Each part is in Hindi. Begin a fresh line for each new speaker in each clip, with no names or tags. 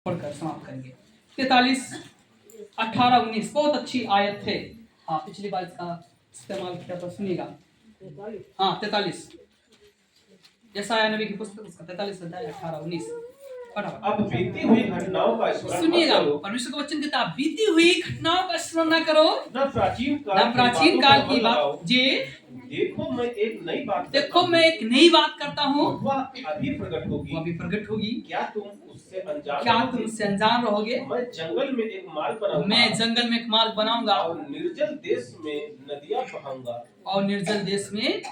पढ़कर समाप्त करेंगे। 43, 18, 19 बहुत अच्छी आयत है। हाँ, पिछली बार इसका इस्तेमाल किया तो सुनिएगा। हाँ 43 यशायाह नबी की पुस्तक उसका 43 अध्याय 18, 19
अब बीती हुई घटनाओं का स्मरण
सुनिएगा।
मत करो,
परमेश्वर का वचन कहता है बीती हुई घटनाओं का स्मरण न करो,
न प्राचीन
काल की बात जी।
देखो मैं एक नई बात करता हूँ, वह अभी प्रकट होगी। क्या तुम उससे
अनजान रहोगे?
मैं जंगल में एक मार्ग
बनाऊंगा
और निर्जल देश में नदियां बहाऊंगा।
और निर्जल देश में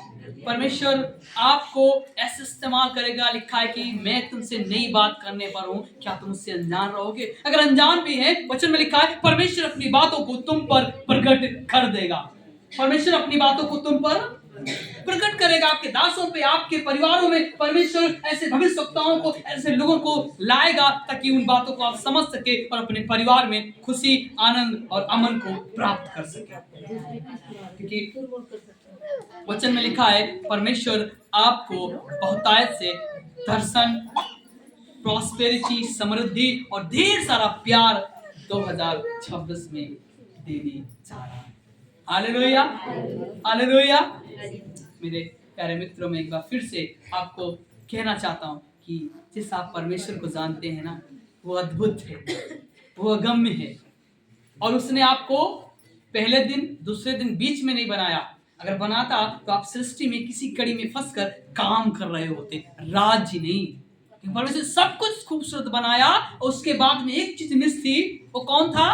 परमेश्वर आपको ऐसे इस्तेमाल करेगा। लिखा है कि मैं तुमसे नई बात करने पर हूँ, क्या तुम उससे अनजान रहोगे? अगर अनजान भी है, वचन में लिखा है परमेश्वर अपनी बातों को तुम पर प्रकट कर देगा। परमेश्वर अपनी बातों को तुम पर प्रकट करेगा। आपके दासों पे, आपके परिवारों में परमेश्वर ऐसे भविष्यवक्ताओं को, ऐसे लोगों को लाएगा ताकि उन बातों को आप समझ सके और अपने परिवार में खुशी, आनंद और अमन को प्राप्त कर सके। क्योंकि वचन में लिखा है परमेश्वर आपको बहुतायत से दर्शन, प्रॉस्पेरिटी, समृद्धि और ढेर सारा प्यार 2026 में देने जा रहा है। Hallelujah, hallelujah. मेरे प्यारे मित्रों में एक बार फिर से आपको कहना चाहता हूँ कि जिस आप परमेश्वर को जानते हैं ना, वो अद्भुत है, वो अगम्य है और उसने आपको पहले दिन दूसरे दिन बीच में नहीं बनाया। अगर बनाता तो आप सृष्टि में किसी कड़ी में फंसकर काम कर रहे होते, राज्य नहीं। परमेश्वर सब कुछ खूबसूरत बनाया और उसके बाद में एक चीज मिस थी। वो कौन था?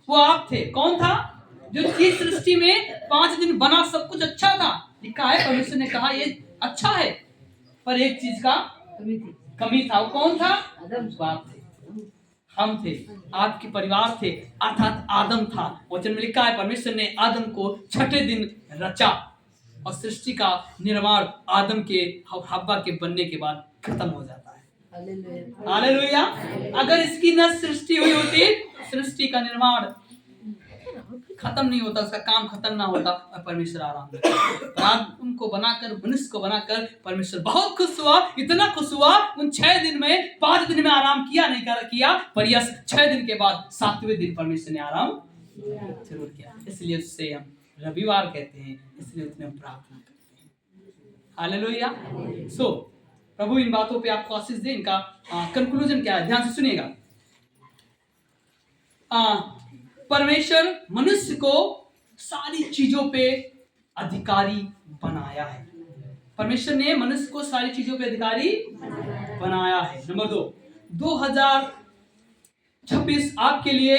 वो आप थे। कौन था? जो चीज सृष्टि में 5 दिन बना, सब कुछ अच्छा था। लिखा है परमेश्वर ने कहा ये अच्छा है, पर एक चीज का कमी था। वो कौन था? आप थे, हम थे, आपके परिवार थे, अर्थात आदम था। वचन में लिखा है परमेश्वर ने आदम को छठे दिन रचा और सृष्टि का निर्माण आदम के हव्वा के बनने के बाद खत्म हो जाता है। हालेलुया। अगर इसकी न सृष्टि हुई होती, सृष्टि का निर्माण खत्म नहीं होता, उसका काम खत्म ना होता और परमेश्वर आराम करता। आदम को बनाकर, मनुष्य को बनाकर परमेश्वर बहुत खुश हुआ। इतना खुश हुआ उन 6 दिन में, 5 दिन में आराम किया नहीं किया, पर यस 6 दिन के बाद 7वें दिन परमेश्वर ने आराम जरूर किया। इसलिए उससे हम रविवार कहते हैं, इसलिए उसमें हम प्रार्थना करते हैं। हालेलुया। सो प्रभु इन बातों पे आपको आशीष दे। इनका कंक्लूजन क्या है, ध्यान से सुनिएगा। परमेश्वर मनुष्य को सारी चीजों पे अधिकारी बनाया है। परमेश्वर ने मनुष्य को सारी चीजों पे अधिकारी बनाया है। नंबर 2, 2026 आपके लिए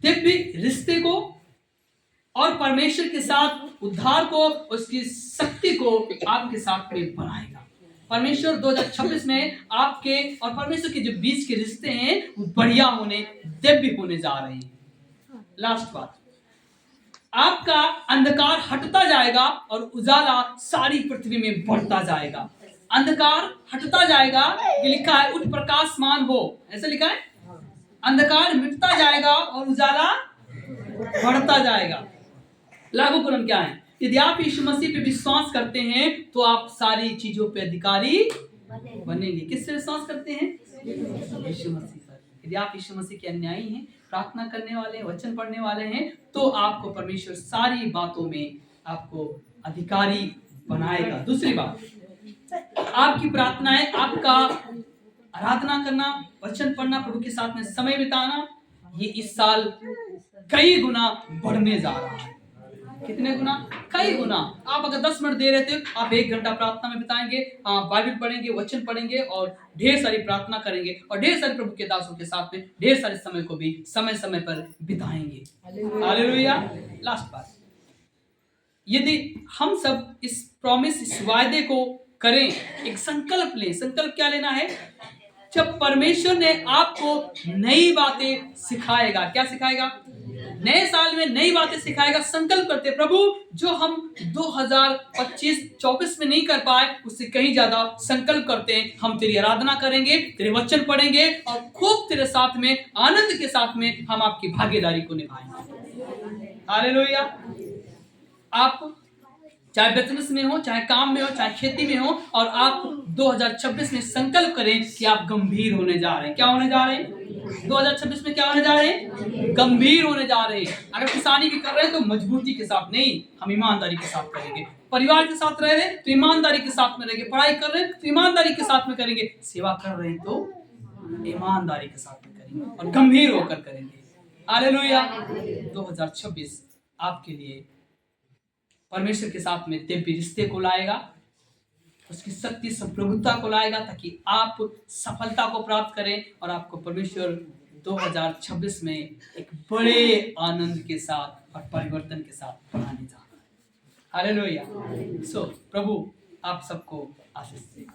दिव्य रिश्ते को और परमेश्वर के साथ उद्धार को, उसकी शक्ति को आपके साथ में बनाएगा। परमेश्वर 2026 में आपके और परमेश्वर के जो बीच के रिश्ते हैं वो बढ़िया होने, दिव्य होने जा रहे हैं। लास्ट बात, आपका अंधकार हटता जाएगा और उजाला सारी पृथ्वी में बढ़ता जाएगा। अंधकार हटता जाएगा, ये लिखा है उठ प्रकाशमान हो, ऐसा लिखा है। अंधकार मिटता जाएगा और उजाला बढ़ता जाएगा। लागू करण क्या है? यदि आप यीशु मसीह पे विश्वास करते हैं तो आप सारी चीजों पे अधिकारी बनेंगे। किससे विश्वास करते हैं? यीशु मसीह पर। यदि आप यीशु मसीह के अनुयायी हैं, प्रार्थना करने वाले हैं, वचन पढ़ने वाले हैं, तो आपको परमेश्वर सारी बातों में आपको अधिकारी बनाएगा। दूसरी बात, आपकी प्रार्थनाएं, आपका आराधना करना, वचन पढ़ना, प्रभु के साथ में समय बिताना, ये इस साल कई गुना बढ़ने जा रहा है। कितने गुना? कई गुना। आप अगर 10 मिनट दे रहे थे, आप 1 घंटा प्रार्थना में बिताएंगे, बाइबल पढ़ेंगे, वचन पढ़ेंगे और ढेर सारी प्रार्थना करेंगे और ढेर सारे प्रभु के दासों के साथ में ढेर सारे समय को भी समय समय पर बिताएंगे। हालेलुया। लास्ट बात, यदि हम सब इस प्रॉमिस, इस वायदे को करें, एक संकल्प लें। संकल्प क्या लेना है? जब परमेश्वर ने आपको नई बातें सिखाएगा, क्या सिखाएगा? नए साल में नई बातें सिखाएगा। संकल्प करते, प्रभु जो हम 2025-24 में नहीं कर पाए, उससे कहीं ज्यादा संकल्प करते हैं। हम तेरी आराधना करेंगे, तेरे वचन पढ़ेंगे और खूब तेरे साथ में, आनंद के साथ में हम आपकी भागीदारी को निभाएंगे। हालेलुया। आप चाहे बिजनेस में हो, चाहे काम में हो, चाहे खेती में हो, और आप 2026 में संकल्प करें कि आप गंभीर होने जा रहे हैं। क्या होने जा रहे हैं? 2026 में क्या होने जा रहे हैं? गंभीर होने जा रहे हैं। अगर किसानी भी कर रहे हैं तो मजबूती के साथ नहीं, हम ईमानदारी के साथ करेंगे। परिवार के साथ रह रहे हैं तो ईमानदारी के साथ में रहेंगे। पढ़ाई कर रहे हैं तो ईमानदारी के साथ में करेंगे। सेवा कर रहे हैं तो ईमानदारी के साथ में करेंगे और गंभीर होकर करेंगे। हालेलुया। 2026 आपके लिए परमेश्वर के साथ में दिव्य रिश्ते को लाएगा, उसकी शक्ति संप्रभुता को लाएगा, ताकि आप सफलता को प्राप्त करें और आपको परमेश्वर 2026 में एक बड़े आनंद के साथ और परिवर्तन के साथ बढ़ाने जा रहा है। हालेलुया। सो प्रभु आप सबको आशीष दे।